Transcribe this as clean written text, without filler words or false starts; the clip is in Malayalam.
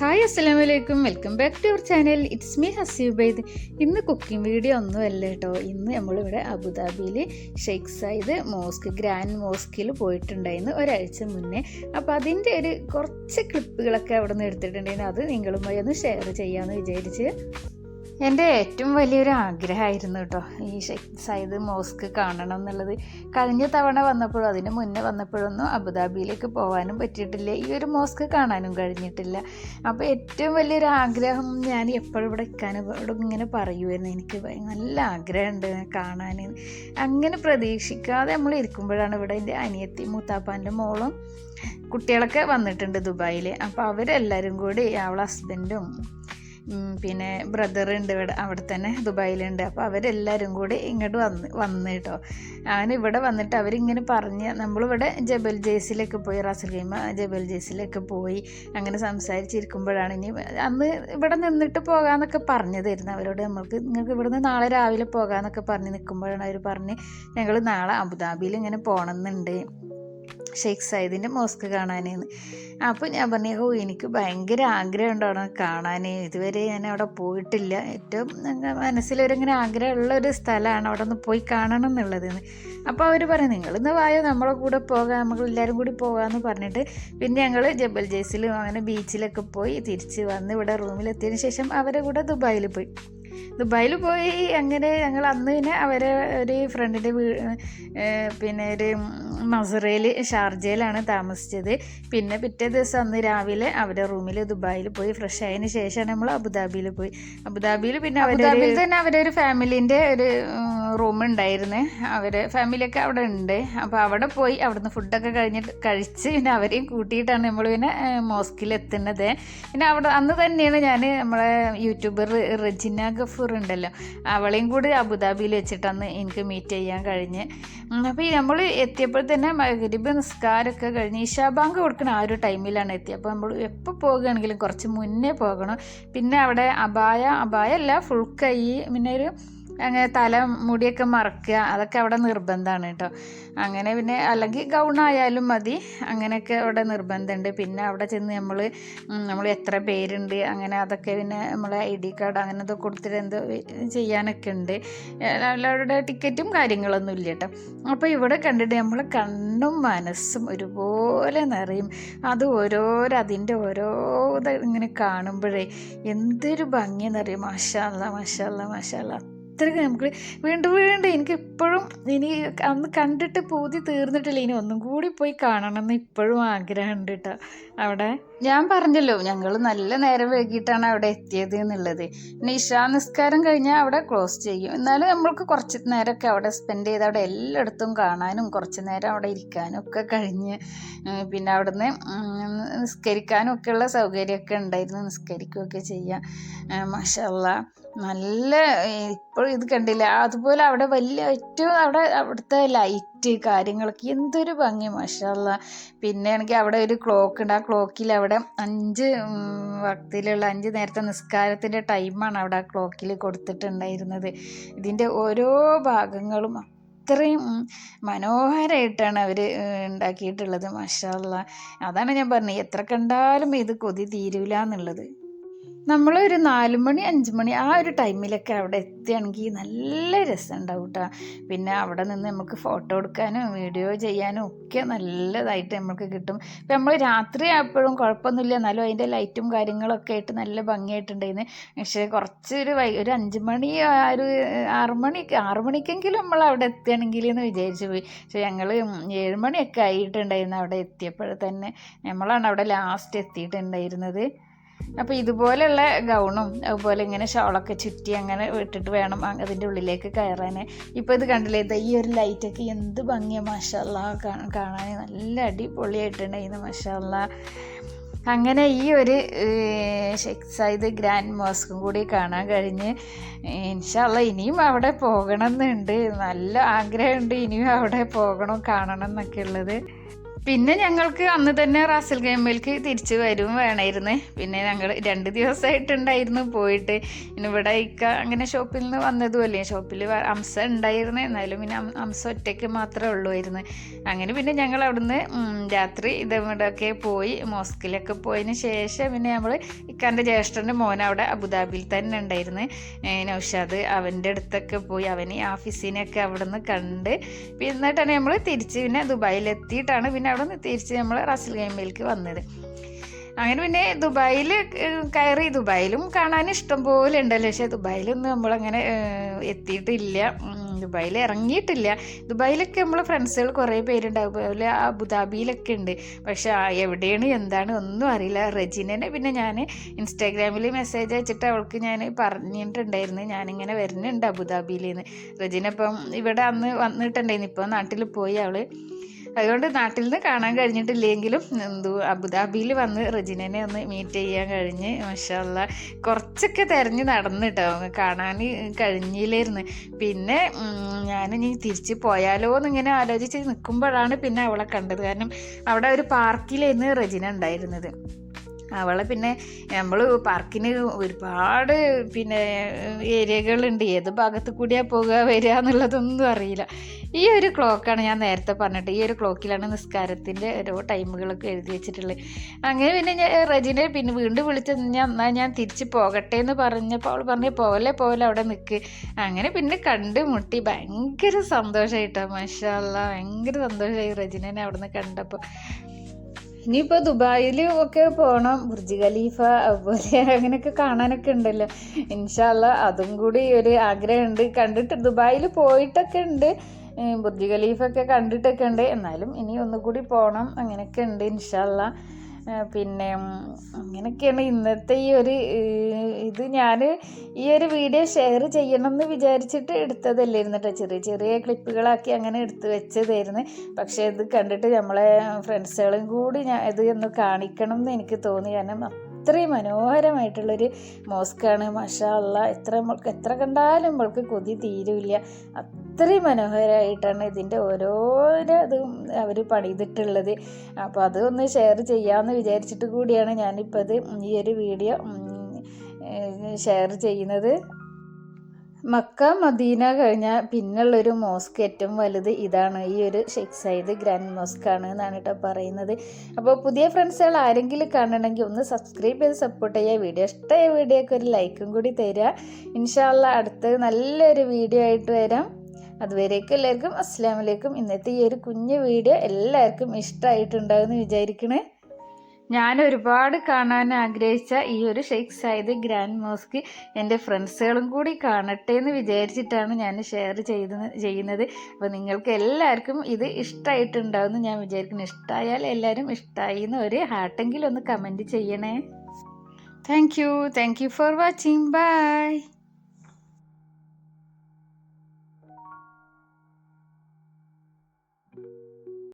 ഹായ് അസ്സലാമലൈക്കും, welcome back to your channel. It's me Haseebaid. ഇന്ന് കുക്കിംഗ് വീഡിയോ ഒന്നുമല്ല കേട്ടോ. ഇന്ന് നമ്മളിവിടെ അബുദാബിയിൽ ഷെയ്ഖ് സയ്യിദ് മോസ്ക്, ഗ്രാൻഡ് മോസ്കിൽ പോയിട്ടുണ്ടായിരുന്നു ഒരാഴ്ച മുന്നേ. അപ്പോൾ അതിൻ്റെ കുറച്ച് ക്ലിപ്പുകളൊക്കെ അവിടെ നിന്ന് എടുത്തിട്ടുണ്ടായിരുന്നു. അത് നിങ്ങളുമായി ഒന്ന് ഷെയർ ചെയ്യാമെന്ന് വിചാരിച്ച്. എൻ്റെ ഏറ്റവും വലിയൊരു ആഗ്രഹമായിരുന്നു കേട്ടോ ഈ ഷെയ്ഖ് സയ്യിദ് മോസ്ക് കാണണം എന്നുള്ളത്. കഴിഞ്ഞ തവണ വന്നപ്പോഴും അതിന് മുന്നേ വന്നപ്പോഴൊന്നും അബുദാബിയിലേക്ക് പോകാനും പറ്റിയിട്ടില്ല, ഈ ഒരു മോസ്ക് കാണാനും കഴിഞ്ഞിട്ടില്ല. അപ്പോൾ ഏറ്റവും വലിയൊരു ആഗ്രഹം ഞാൻ എപ്പോഴും ഇവിടെ ഇവിടെ ഇങ്ങനെ പറയുമായിരുന്നു, എനിക്ക് നല്ല ആഗ്രഹമുണ്ട് കാണാൻ. അങ്ങനെ പ്രതീക്ഷിക്കാതെ നമ്മൾ ഇരിക്കുമ്പോഴാണ് ഇവിടെ എൻ്റെ അനിയത്തി മൂത്താപ്പാൻ്റെ മോളും കുട്ടികളൊക്കെ വന്നിട്ടുണ്ട് ദുബായിൽ. അപ്പോൾ അവരെല്ലാവരും കൂടി അവളെ ഹസ്ബൻഡും പിന്നെ ബ്രദറുണ്ട് അവിടെ തന്നെ ദുബായിലുണ്ട്. അപ്പോൾ അവരെല്ലാവരും കൂടി ഇങ്ങോട്ട് വന്ന് കേട്ടോ. അങ്ങനെ ഇവിടെ വന്നിട്ട് അവരിങ്ങനെ പറഞ്ഞ് നമ്മളിവിടെ ജബൽ ജയ്സിലേക്ക് പോയി, റാസൽ ഖൈമ ജബൽ ജയ്സിലേക്ക് പോയി. അങ്ങനെ സംസാരിച്ചിരിക്കുമ്പോഴാണ് ഇനി അന്ന് ഇവിടെ നിന്നിട്ട് പോകാമെന്നൊക്കെ പറഞ്ഞതായിരുന്നു അവരോട്. നിങ്ങൾക്ക് ഇവിടുന്ന് നാളെ രാവിലെ പോകാമെന്നൊക്കെ പറഞ്ഞ് നിൽക്കുമ്പോഴാണ് അവർ പറഞ്ഞ് ഞങ്ങൾ നാളെ അബുദാബിയിൽ ഇങ്ങനെ പോകണമെന്നുണ്ട് ഷെയ്ഖ് സയ്യിദിൻ്റെ മോസ്ക് കാണാനെന്ന്. അപ്പോൾ ഞാൻ പറഞ്ഞു, എനിക്ക് ഭയങ്കര ആഗ്രഹം ഉണ്ടാണ് കാണാൻ, ഇതുവരെ ഞാൻ അവിടെ പോയിട്ടില്ല. ഏറ്റവും മനസ്സിലൊരിങ്ങനെ ആഗ്രഹമുള്ള ഒരു സ്ഥലമാണ് അവിടെ ഒന്ന് പോയി കാണണം എന്നുള്ളതെന്ന്. അപ്പോൾ അവർ പറയും നിങ്ങളിന്ന് വായോ നമ്മളെ കൂടെ പോകാം, നമുക്ക് എല്ലാവരും കൂടി പോകാമെന്ന് പറഞ്ഞിട്ട് പിന്നെ ഞങ്ങൾ ജബൽ ജയ്സിലും അങ്ങനെ ബീച്ചിലൊക്കെ പോയി തിരിച്ച് വന്ന് ഇവിടെ റൂമിലെത്തിയതിന് ശേഷം അവരെ കൂടെ ദുബായിൽ പോയി. അങ്ങനെ ഞങ്ങൾ അന്ന് പിന്നെ അവരെ ഒരു ഫ്രണ്ടിൻ്റെ പിന്നെ ഒരു മസറയിൽ ഷാർജയിലാണ് താമസിച്ചത്. പിന്നെ പിറ്റേ ദിവസം അന്ന് രാവിലെ അവരുടെ റൂമിൽ ദുബായിൽ പോയി ഫ്രഷ് ആയതിന് ശേഷമാണ് നമ്മൾ അബുദാബിയിൽ പോയി. അബുദാബിയിൽ പിന്നെ അബുദാബിയിൽ തന്നെ അവരൊരു ഫാമിലീൻ്റെ ഒരു റൂം ഉണ്ടായിരുന്നു, അവരെ ഫാമിലിയൊക്കെ അവിടെ ഉണ്ട്. അപ്പോൾ അവിടെ പോയി അവിടുന്ന് ഫുഡൊക്കെ കഴിച്ച് പിന്നെ അവരെയും കൂട്ടിയിട്ടാണ് നമ്മൾ പിന്നെ മോസ്കിൽ എത്തുന്നത്. പിന്നെ അവിടെ അന്ന് തന്നെയാണ് ഞാൻ നമ്മളെ യൂട്യൂബർ റജിന ഗഫൂർ ഉണ്ടല്ലോ, അവളെയും കൂടി അബുദാബിയിൽ വെച്ചിട്ടന്ന് എനിക്ക് മീറ്റ് ചെയ്യാൻ കഴിഞ്ഞ്. അപ്പോൾ നമ്മൾ എത്തിയപ്പോൾ തന്നെ മഗ്‌രിബ് നിസ്കാരമൊക്കെ കഴിഞ്ഞ് ഇശാ ബാങ്ക് കൊടുക്കുന്ന ആ ഒരു ടൈമിലാണ് എത്തിയത്. അപ്പോൾ നമ്മൾ എപ്പോൾ പോകുകയാണെങ്കിലും കുറച്ച് മുന്നേ പോകണം. പിന്നെ അവിടെ അബായ അല്ല ഫുൾ കൈ, പിന്നെ ഒരു അങ്ങനെ തല മുടിയൊക്കെ മറക്കുക, അതൊക്കെ അവിടെ നിർബന്ധമാണ് കേട്ടോ. അങ്ങനെ പിന്നെ അല്ലെങ്കിൽ ഗൗണായാലും മതി, അങ്ങനെയൊക്കെ അവിടെ നിർബന്ധമുണ്ട്. പിന്നെ അവിടെ ചെന്ന് നമ്മൾ എത്ര പേരുണ്ട് അങ്ങനെ അതൊക്കെ പിന്നെ നമ്മളെ ID കാർഡ് അങ്ങനത്തെ കൊടുത്തിട്ട് എന്തോ ചെയ്യാനൊക്കെ ഉണ്ട്. അവരുടെ ടിക്കറ്റും കാര്യങ്ങളൊന്നും ഇല്ല കേട്ടോ. അപ്പോൾ ഇവിടെ കണ്ടിട്ട് നമ്മൾ കണ്ണും മനസ്സും ഒരുപോലെ നിറയും. അത് അതിൻ്റെ ഓരോ ഇങ്ങനെ കാണുമ്പോഴേ എന്തൊരു ഭംഗിയെന്നറിയും. മാഷാ അല്ലാ മാഷാ അല്ലാ മാഷാ അല്ലാ. അത്രയ്ക്ക് നമുക്ക് വീണ്ടും എനിക്ക് ഇപ്പോഴും ഇനി അന്ന് കണ്ടിട്ട് പൂതി തീർന്നിട്ടില്ല, ഇനി ഒന്നും കൂടി പോയി കാണണം എന്ന് ഇപ്പോഴും ആഗ്രഹമുണ്ട് കേട്ടോ. അവിടെ ഞാൻ പറഞ്ഞല്ലോ ഞങ്ങൾ നല്ല നേരം വൈകിട്ടാണ് അവിടെ എത്തിയത് എന്നുള്ളത്. പിന്നെ ഇശാ നിസ്കാരം കഴിഞ്ഞാൽ അവിടെ ക്ലോസ് ചെയ്യും. എന്നാലും നമ്മൾക്ക് കുറച്ച് നേരമൊക്കെ അവിടെ സ്പെൻഡ് ചെയ്ത് അവിടെ എല്ലായിടത്തും കാണാനും കുറച്ച് നേരം അവിടെ ഇരിക്കാനും ഒക്കെ കഴിഞ്ഞ് പിന്നെ അവിടുന്ന് നിസ്കരിക്കാനും ഒക്കെയുള്ള സൗകര്യമൊക്കെ ഉണ്ടായിരുന്നു, നിസ്കരിക്കുകയൊക്കെ ചെയ്യാം. മാഷാ അല്ലാ നല്ല. ഇപ്പോൾ ഇത് കണ്ടില്ല, അതുപോലെ അവിടെ ഏറ്റവും അവിടുത്തെ ലൈറ്റ് കാര്യങ്ങളൊക്കെ എന്തൊരു ഭംഗി മാഷാ അല്ലാ. പിന്നെ എനിക്ക് അവിടെ ഒരു ക്ലോക്ക് ഉണ്ട്, ആ ക്ലോക്കിൽ അവിടെ 5 വക്തിലുള്ള 5 നേരത്തെ നിസ്കാരത്തിൻ്റെ ടൈമാണ് അവിടെ ആ ക്ലോക്കിൽ കൊടുത്തിട്ടുണ്ടായിരുന്നത്. ഇതിൻ്റെ ഓരോ ഭാഗങ്ങളും അത്രയും മനോഹരമായിട്ടാണ് അവർ ഉണ്ടാക്കിയിട്ടുള്ളത് മാഷാ അല്ലാ. അതാണ് ഞാൻ പറഞ്ഞത്, എത്ര കണ്ടാലും ഇത് കൊതി തീരൂല എന്നുള്ളത്. നമ്മളൊരു 4 മണി 5 മണി ആ ഒരു ടൈമിലൊക്കെ അവിടെ എത്തുകയാണെങ്കിൽ നല്ല രസം ഉണ്ടാവും കേട്ടോ. പിന്നെ അവിടെ നിന്ന് നമുക്ക് ഫോട്ടോ എടുക്കാനും വീഡിയോ ചെയ്യാനും ഒക്കെ നല്ലതായിട്ട് നമുക്ക് കിട്ടും. ഇപ്പം നമ്മൾ രാത്രി ആയപ്പോഴും കുഴപ്പമൊന്നുമില്ല, എന്നാലും അതിൻ്റെ ലൈറ്റും കാര്യങ്ങളൊക്കെ ആയിട്ട് നല്ല ഭംഗിയായിട്ടുണ്ടായിരുന്നു. പക്ഷേ ഒരു 5 മണി ഒരു 6 മണിക്കെങ്കിലും നമ്മൾ അവിടെ എത്തുകയാണെങ്കിൽ എന്ന് വിചാരിച്ചു പോയി. പക്ഷേ ഞങ്ങൾ 7 മണിയൊക്കെ ആയിട്ടുണ്ടായിരുന്നു അവിടെ എത്തിയപ്പോൾ തന്നെ. നമ്മളാണ് അവിടെ ലാസ്റ്റ് എത്തിയിട്ടുണ്ടായിരുന്നത്. അപ്പോൾ ഇതുപോലെയുള്ള ഗൗണും അതുപോലെ ഇങ്ങനെ ഷോളൊക്കെ ചുറ്റി അങ്ങനെ ഇട്ടിട്ട് വേണം അതിൻ്റെ ഉള്ളിലേക്ക് കയറാൻ. ഇപ്പോൾ ഇത് കണ്ടില്ലേ, ഈ ഒരു ലൈറ്റൊക്കെ എന്ത് ഭംഗിയാണ് മാഷാ അല്ലാ. കാണാൻ നല്ല അടിപൊളിയായിട്ടുണ്ടായിരുന്നു മാഷാ അല്ലാ. അങ്ങനെ ഈ ഒരു ഷെയ്ഖ് സയ്യിദ് ഗ്രാൻഡ് മോസ്കും കൂടി കാണാൻ കഴിഞ്ഞ്. ഇൻഷാ അല്ലാ ഇനിയും അവിടെ പോകണം എന്നുണ്ട്, നല്ല ആഗ്രഹമുണ്ട് ഇനിയും അവിടെ പോകണം കാണണം എന്നൊക്കെ ഉള്ളത്. പിന്നെ ഞങ്ങൾക്ക് അന്ന് തന്നെ റാസൽ ഗെയിമിലേക്ക് തിരിച്ച് വരും വേണമായിരുന്നു. പിന്നെ ഞങ്ങൾ 2 ദിവസമായിട്ടുണ്ടായിരുന്നു പോയിട്ട്. പിന്നെ ഇവിടെ ഇക്ക അങ്ങനെ ഷോപ്പിൽ നിന്ന് വന്നതുമല്ലേ, ഷോപ്പിൽ അംസ ഉണ്ടായിരുന്നു, എന്നാലും പിന്നെ അംസ ഒറ്റയ്ക്ക് മാത്രമേ ഉള്ളുമായിരുന്നു. അങ്ങനെ പിന്നെ ഞങ്ങൾ അവിടുന്ന് രാത്രി ഇവിടെയൊക്കെ പോയി മോസ്കിലൊക്കെ പോയതിന് ശേഷം പിന്നെ നമ്മൾ ഇക്കാൻ്റെ ജ്യേഷ്ഠൻ്റെ മോൻ അവിടെ അബുദാബിയിൽ തന്നെ ഉണ്ടായിരുന്നു, നൗഷാദ്. അവൻ്റെ അടുത്തൊക്കെ പോയി അവന് ആഫീസിനെയൊക്കെ അവിടെ നിന്ന് കണ്ട് എന്നിട്ടാണ് നമ്മൾ തിരിച്ച് പിന്നെ ദുബായിലെത്തിയിട്ടാണ് പിന്നെ അവിടെ നിന്ന് തിരിച്ച് നമ്മൾ റാസൽ ഗെയിമിലേക്ക് വന്നത്. അങ്ങനെ പിന്നെ ദുബായിൽ കയറി. ദുബായിലും കാണാൻ ഇഷ്ടം പോലെ ഉണ്ടല്ലോ, പക്ഷേ ദുബായിലൊന്നും നമ്മളങ്ങനെ എത്തിയിട്ടില്ല, ദുബായിൽ ഇറങ്ങിയിട്ടില്ല. ദുബായിലൊക്കെ നമ്മൾ ഫ്രണ്ട്സുകൾ കുറേ പേരുണ്ടാവും, അതുപോലെ അബുദാബിയിലൊക്കെ ഉണ്ട്. പക്ഷെ എവിടെയാണ് എന്താണ് ഒന്നും അറിയില്ല. റെജിനെ പിന്നെ ഞാൻ ഇൻസ്റ്റാഗ്രാമിൽ മെസ്സേജ് അയച്ചിട്ട് അവൾക്ക് ഞാൻ പറഞ്ഞിട്ടുണ്ടായിരുന്നു ഞാനിങ്ങനെ വരുന്നുണ്ട് അബുദാബിയിൽ നിന്ന്. റെജിനപ്പം ഇവിടെ അന്ന് വന്നിട്ടുണ്ടായിരുന്നു, ഇപ്പോൾ നാട്ടിൽ പോയി അവൾ. അതുകൊണ്ട് നാട്ടിൽ നിന്ന് കാണാൻ കഴിഞ്ഞിട്ടില്ലെങ്കിലും അബുദാബിയിൽ വന്ന് റെജിനെ ഒന്ന് മീറ്റ് ചെയ്യാൻ കഴിഞ്ഞ്. മാഷാ അല്ലാ കുറച്ചൊക്കെ തിരഞ്ഞ് നടന്നു കേട്ടോ, കാണാൻ കഴിഞ്ഞില്ലായിരുന്നു. പിന്നെ ഞാനിനി തിരിച്ച് പോയാലോ എന്നിങ്ങനെ ആലോചിച്ച് നിൽക്കുമ്പോഴാണ് പിന്നെ അവളെ കണ്ടത്. കാരണം അവിടെ ഒരു പാർക്കിലായിരുന്നു റെജിന ഉണ്ടായിരുന്നത്. അവളെ പിന്നെ നമ്മൾ പാർക്കിന് ഒരുപാട് പിന്നെ ഏരിയകളുണ്ട്, ഏത് ഭാഗത്ത് കൂടിയാണ് പോകുക വരിക എന്നുള്ളതൊന്നും അറിയില്ല. ഈ ഒരു ക്ലോക്കാണ് ഞാൻ നേരത്തെ പറഞ്ഞിട്ട്, ഈ ഒരു ക്ലോക്കിലാണ് നിസ്കാരത്തിൻ്റെ ഓരോ ടൈമുകളൊക്കെ എഴുതി വെച്ചിട്ടുള്ളത്. അങ്ങനെ പിന്നെ റെജിനെ പിന്നെ വീണ്ടും വിളിച്ച് എന്നാൽ ഞാൻ തിരിച്ച് പോകട്ടെ എന്ന് പറഞ്ഞപ്പോൾ അവൾ പറഞ്ഞു പോലെ അവിടെ നിൽക്ക്. അങ്ങനെ പിന്നെ കണ്ടുമുട്ടി. ഭയങ്കര സന്തോഷമായിട്ടോ, മാഷാ അല്ലാ ഭയങ്കര സന്തോഷമായി റെജിനെ അവിടെ നിന്ന് കണ്ടപ്പോൾ. ഇനിയിപ്പോൾ ദുബായിൽ ഒക്കെ പോകണം, ബുർജ് ഖലീഫ അതുപോലെ അങ്ങനെയൊക്കെ കാണാനൊക്കെ ഉണ്ടല്ലോ. ഇൻഷാ അല്ലാ അതും കൂടി ഒരു ആഗ്രഹമുണ്ട്. കണ്ടിട്ട് ദുബായിൽ പോയിട്ടൊക്കെ ഉണ്ട്, ബുർജ് ഖലീഫൊക്കെ കണ്ടിട്ടൊക്കെ ഉണ്ട്, എന്നാലും ഇനി ഒന്നുകൂടി പോകണം, അങ്ങനെയൊക്കെ ഉണ്ട് ഇൻഷാ അല്ലാ. പിന്നെ അങ്ങനെയൊക്കെയാണ് ഇന്നത്തെ ഈ ഒരു ഇത്. ഞാൻ ഈ ഒരു വീഡിയോ ഷെയർ ചെയ്യണം എന്ന് വിചാരിച്ചിട്ട് എടുത്തതല്ലായിരുന്നു കേട്ടോ, ചെറിയ ചെറിയ ക്ലിപ്പുകളാക്കി അങ്ങനെ എടുത്ത് വെച്ചതായിരുന്നു. പക്ഷേ ഇത് കണ്ടിട്ട് നമ്മളെ ഫ്രണ്ട്സുകളും കൂടി ഇത് ഒന്ന് കാണിക്കണം എന്ന് എനിക്ക് തോന്നി. കാരണം അത്രയും മനോഹരമായിട്ടുള്ളൊരു മോസ്കാണ്, മാഷാ അല്ലാ. എത്ര കണ്ടാലും നമ്മൾക്ക് കൊതി തീരില്ല, അത്രയും മനോഹരമായിട്ടാണ് ഇതിൻ്റെ ഓരോരോ ഇതും അവർ പണിതിട്ടുള്ളത്. അപ്പോൾ അത് ഒന്ന് ഷെയർ ചെയ്യാമെന്ന് വിചാരിച്ചിട്ട് കൂടിയാണ് ഞാനിപ്പോൾ ഇത് ഈ ഒരു വീഡിയോ ഷെയർ ചെയ്യുന്നത്. മക്ക മദീന കഴിഞ്ഞാൽ പിന്നുള്ളൊരു മോസ്ക് ഏറ്റവും വലുത് ഇതാണ്, ഈ ഒരു ഷെയ്ഖ് സയ്യിദ് ഗ്രാൻഡ് മോസ്കാണ് എന്നാണ് കേട്ടോ പറയുന്നത്. അപ്പോൾ പുതിയ ഫ്രണ്ട്സുകൾ ആരെങ്കിലും കാണണമെങ്കിൽ ഒന്ന് സബ്സ്ക്രൈബ് ചെയ്ത് സപ്പോർട്ട് ചെയ്യുക. വീഡിയോ ഇഷ്ടമായ വീഡിയോക്ക് ഒരു ലൈക്കും കൂടി തരിക. ഇൻഷാ അല്ലാ അടുത്ത് നല്ലൊരു വീഡിയോ ആയിട്ട് വരാം. അതുവരേക്കും എല്ലാവർക്കും അസ്സലാമു അലൈക്കും. ഇന്നത്തെ ഈ ഒരു കുഞ്ഞു വീഡിയോ എല്ലാവർക്കും ഇഷ്ടമായിട്ടുണ്ടാകുമെന്ന് വിചാരിക്കണേ. ഞാൻ ഒരുപാട് കാണാൻ ആഗ്രഹിച്ച ഈ ഒരു ഷെയ്ഖ് സയ്യിദ് ഗ്രാൻഡ് മോസ്ക് എൻ്റെ ഫ്രണ്ട്സുകളും കൂടി കാണട്ടെ എന്ന് വിചാരിച്ചിട്ടാണ് ഞാൻ ഷെയർ ചെയ്യുന്നത്. അപ്പോൾ നിങ്ങൾക്ക് എല്ലാവർക്കും ഇത് ഇഷ്ടമായിട്ടുണ്ടാവുമെന്ന് ഞാൻ വിചാരിക്കുന്നു. ഇഷ്ടമായാൽ എല്ലാവരും ഇഷ്ടമായി എന്ന് ഒരു ഹാർട്ടെങ്കിലും ഒന്ന് കമൻറ്റ് ചെയ്യണേ. Thank you for watching. By.